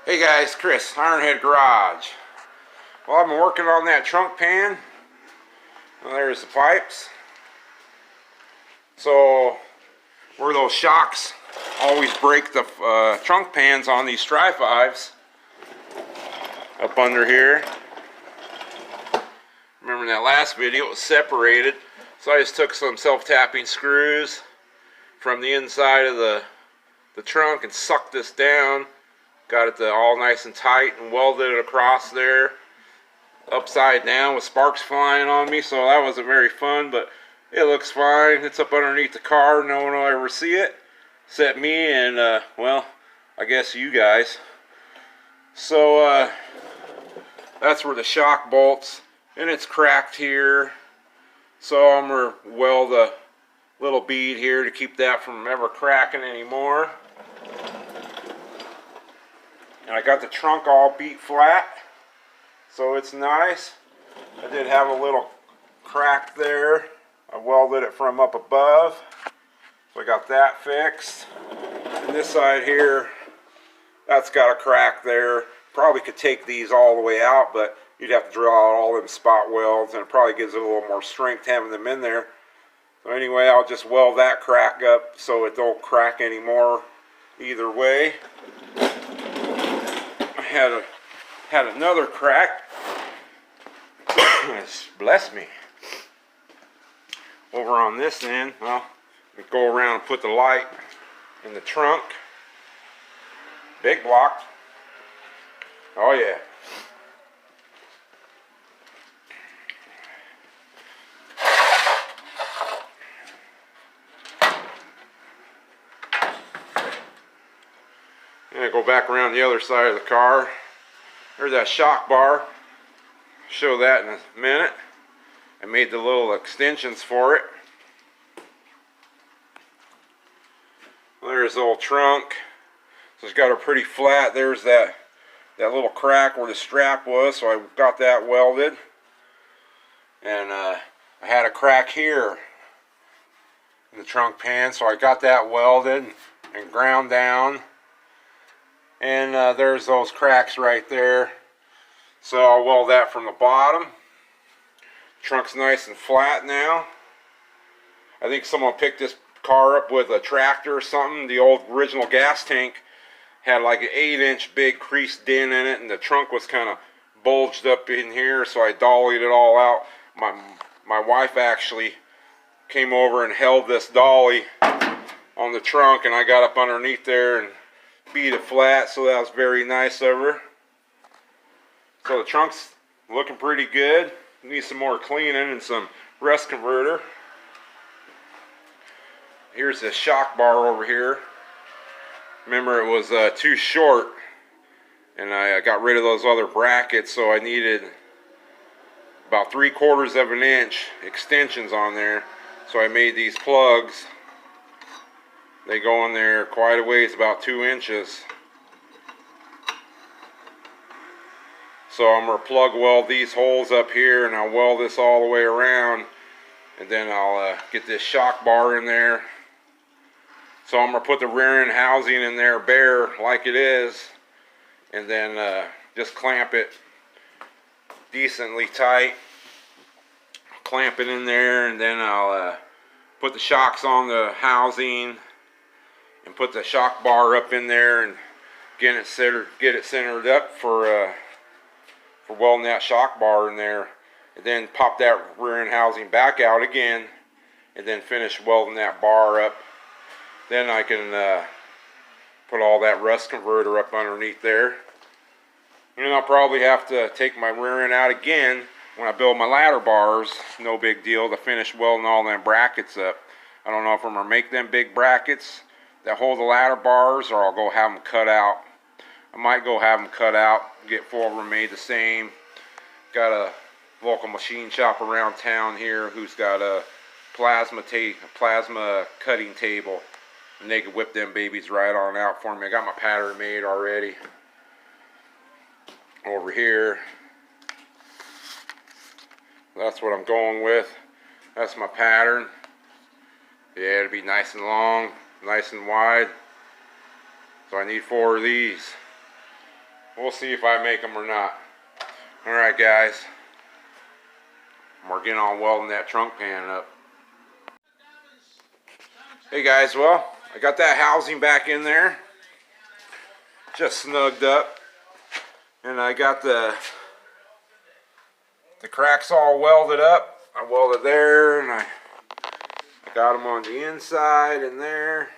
Hey guys, Chris, Ironhead Garage. Well, I've been working on that trunk pan. Well, there's the pipes. So, where those shocks always break the trunk pans on these Tri-5s, up under here. Remember in that last video, it was separated. So I just took some self-tapping screws from the inside of the trunk and sucked this down. Got it all nice and tight and welded it across there, upside down with sparks flying on me. So that wasn't very fun, but it looks fine. It's up underneath the car. No one will ever see it, except me and, well, I guess you guys. So that's where the shock bolts, and it's cracked here. So I'm going to weld a little bead here to keep that from ever cracking anymore. And I got the trunk all beat flat, so it's nice. I did have a little crack there. I welded it from up above, so I got that fixed. And this side here, that's got a crack there. Probably could take these all the way out, but you'd have to drill out all them spot welds, and it probably gives it a little more strength having them in there. So anyway, I'll just weld that crack up so it don't crack anymore either way. I had another crack. Bless me. Over on this end, well, we go around and put the light in the trunk. Big block. Oh yeah. And I go back around the other side of the car. There's that shock bar. Show that in a minute. I made the little extensions for it. There's the old trunk. So it's got a pretty flat. There's that little crack where the strap was, so I got that welded. And I had a crack here in the trunk pan, so I got that welded and ground down. And there's those cracks right there. So I'll weld that from the bottom. Trunk's nice and flat now. I think someone picked this car up with a tractor or something. The old original gas tank had like an 8-inch big crease dent in it, and the trunk was kind of bulged up in here, so I dollied it all out. My wife actually came over and held this dolly on the trunk, and I got up underneath there and beat it flat, so that was very nice of her. So the trunk's looking pretty good. Needs some more cleaning and some rust converter. Here's the shock bar over here. Remember, it was too short, and I got rid of those other brackets, so I needed about 3/4 of an inch extensions on there. So I made these plugs. They go in there quite a ways, about 2 inches. So I'm going to plug weld these holes up here, and I'll weld this all the way around, and then I'll get this shock bar in there. So I'm going to put the rear end housing in there bare like it is, and then just clamp it decently tight. Clamp it in there, and then I'll put the shocks on the housing and put the shock bar up in there and get it centered up for welding that shock bar in there, and then pop that rear end housing back out again, and then finish welding that bar up. Then I can put all that rust converter up underneath there. And I'll probably have to take my rear end out again when I build my ladder bars. No big deal to finish welding all them brackets up. I don't know if I'm going to make them big brackets that hold the ladder bars, or I'll go have them cut out. I might go have them cut out, get 4 of them made the same. Got a local machine shop around town here who's got a plasma cutting table, and they can whip them babies right on out for me. I got my pattern made already. Over here, that's what I'm going with. That's my pattern. Yeah, it'll be nice and long, nice and wide. So I need 4 of these. We'll see if I make them or not. Alright guys, we're getting on welding that trunk pan up. Hey guys, well, I got that housing back in there, just snugged up, and I got the cracks all welded up. I welded there, and I got them on the inside and there.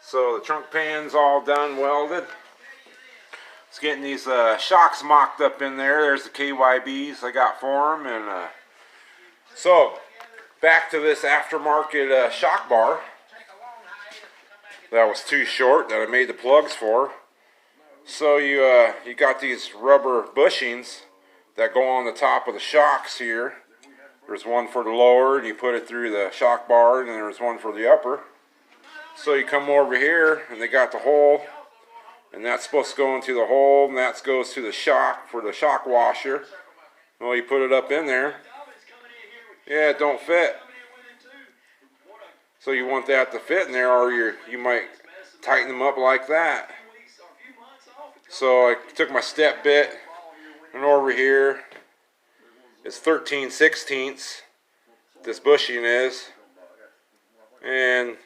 So the trunk pan's all done welded. It's getting these shocks mocked up in there. There's the KYBs I got for them, and so back to this aftermarket shock bar that was too short that I made the plugs for. So you got these rubber bushings that go on the top of the shocks here. There's one for the lower, and you put it through the shock bar, and then there's one for the upper. So you come over here, and they got the hole, and that's supposed to go into the hole, and that goes to the shock for the shock washer. Well, you put it up in there. Yeah, it don't fit. So you want that to fit in there, or you might tighten them up like that. So I took my step bit, and over here it's 13/16 this bushing is, and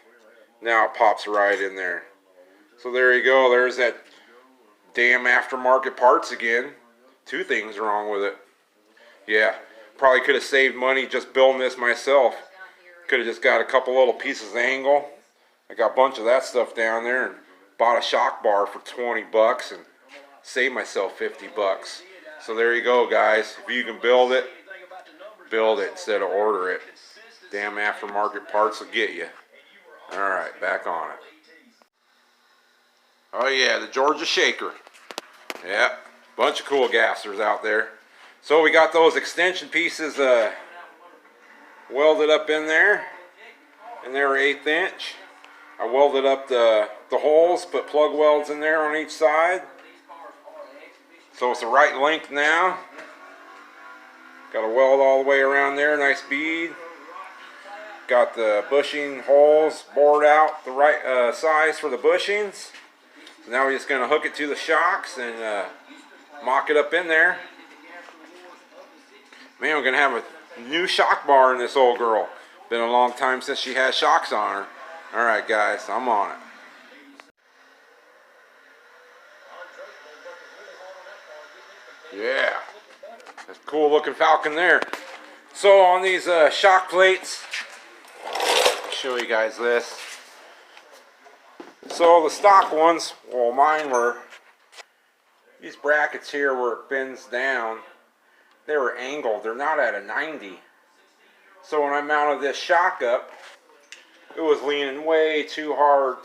now it pops right in there. So there you go, there's that damn aftermarket parts again. Two things wrong with it. Yeah, probably could have saved money just building this myself. Could have just got a couple little pieces of angle. I got a bunch of that stuff down there and bought a shock bar for 20 bucks and saved myself 50 bucks. So there you go guys, if you can build it instead of order it. Damn aftermarket parts will get you. Alright, back on it. Oh yeah, the Georgia Shaker. Yeah, bunch of cool gassers out there. So we got those extension pieces welded up in there, and they were 1/8 inch. I welded up the holes, put plug welds in there on each side. So it's the right length now. Got a weld all the way around there, nice bead. Got the bushing holes bored out the right size for the bushings. So now we're just going to hook it to the shocks and mock it up in there. Man, we're going to have a new shock bar in this old girl. Been a long time since she had shocks on her. Alright guys, I'm on it. Yeah, that's a cool looking Falcon there. So on these shock plates, I'll show you guys this. So the stock ones, well mine were, these brackets here where it bends down, they were angled, they're not at a 90. So when I mounted this shock up, it was leaning way too hard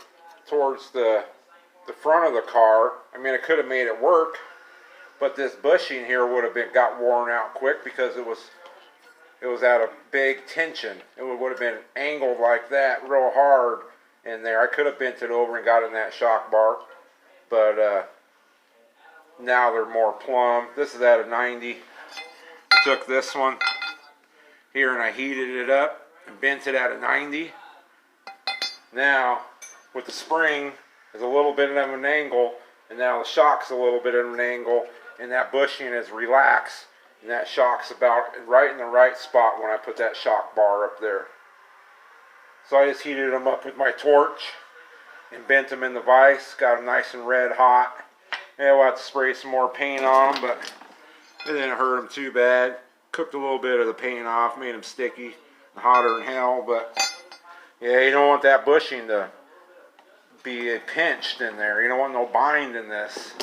towards the front of the car. I mean, I could have made it work, but this bushing here would have got worn out quick because it was at a big tension. It would have been angled like that real hard in there. I could have bent it over and got in that shock bar, but now they're more plumb. This is at a 90. I took this one here and I heated it up and bent it at a 90. Now with the spring is a little bit of an angle, and now the shock's a little bit of an angle, and that bushing is relaxed, and that shock's about right in the right spot when I put that shock bar up there. So I just heated them up with my torch and bent them in the vise, got them nice and red hot. Yeah, we'll have to spray some more paint on them, but it didn't hurt them too bad. Cooked a little bit of the paint off, made them sticky, hotter than hell, but yeah, you don't want that bushing to be pinched in there. You don't want no bind in this.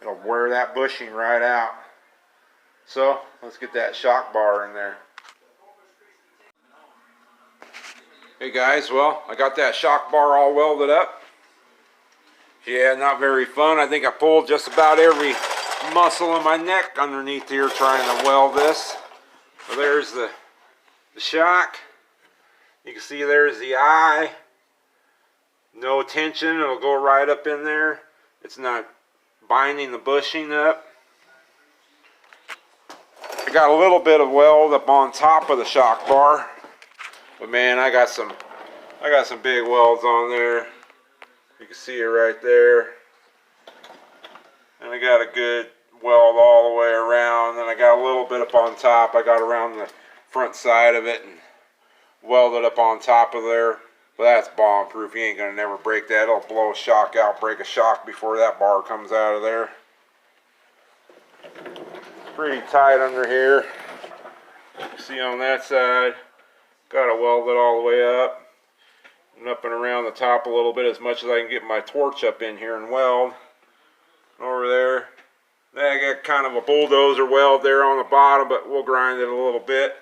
It'll wear that bushing right out. So let's get that shock bar in there. Hey guys, well, I got that shock bar all welded up. Yeah, not very fun. I think I pulled just about every muscle in my neck underneath here trying to weld this. So there's the shock. You can see there's the eye. No tension, it'll go right up in there. It's not binding the bushing up. I got a little bit of weld up on top of the shock bar, but man, I got some big welds on there. You can see it right there. And I got a good weld all the way around. Then I got a little bit up on top. I got around the front side of it and welded up on top of there. But that's bomb proof. You ain't gonna never break that. It'll blow a shock out, break a shock before that bar comes out of there. Pretty tight under here. See on that side, got it welded all the way up and up and around the top a little bit, as much as I can get my torch up in here and weld. Over there, then I got kind of a bulldozer weld there on the bottom, but we'll grind it a little bit.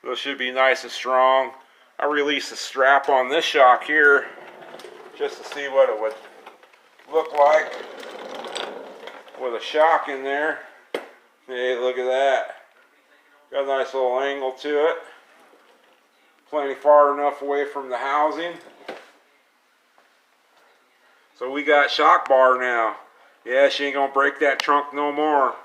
So it should be nice and strong. I released the strap on this shock here just to see what it would look like with a shock in there. Hey, look at that. Got a nice little angle to it. Plenty far enough away from the housing. So we got shock bar now. Yeah, she ain't gonna break that trunk no more.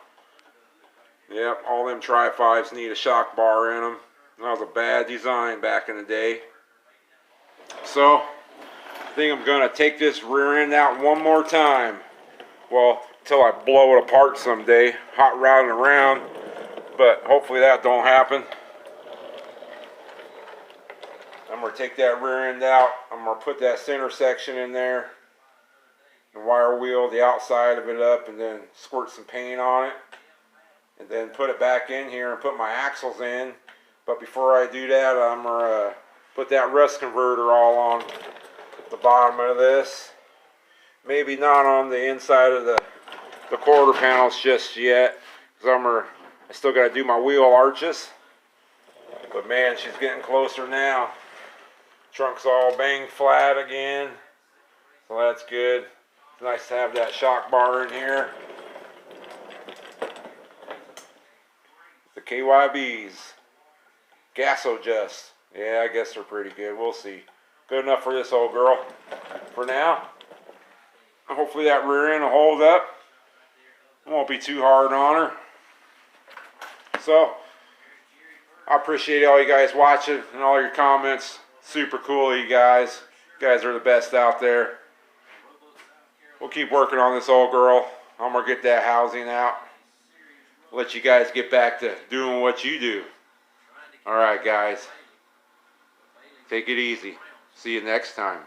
Yep, all them Tri-5s need a shock bar in them. That was a bad design back in the day. So, I think I'm gonna take this rear end out one more time. Well, until I blow it apart someday, hot rodding around. But hopefully that don't happen. I'm gonna take that rear end out. I'm gonna put that center section in there. And wire wheel the outside of it up and then squirt some paint on it. And then put it back in here and put my axles in. But before I do that, I'm gonna put that rust converter all on the bottom of this. Maybe not on the inside of the quarter panels just yet, because I still got to do my wheel arches. But man, she's getting closer now. Trunk's all banged flat again, so that's good. It's nice to have that shock bar in here. The KYBs. Gas-O-Just. Yeah, I guess they're pretty good. We'll see. Good enough for this old girl. For now, hopefully that rear end will hold up. It won't be too hard on her. So, I appreciate all you guys watching and all your comments. Super cool, you guys. You guys are the best out there. We'll keep working on this old girl. I'm going to get that housing out. Let you guys get back to doing what you do. Alright, guys. Take it easy. See you next time.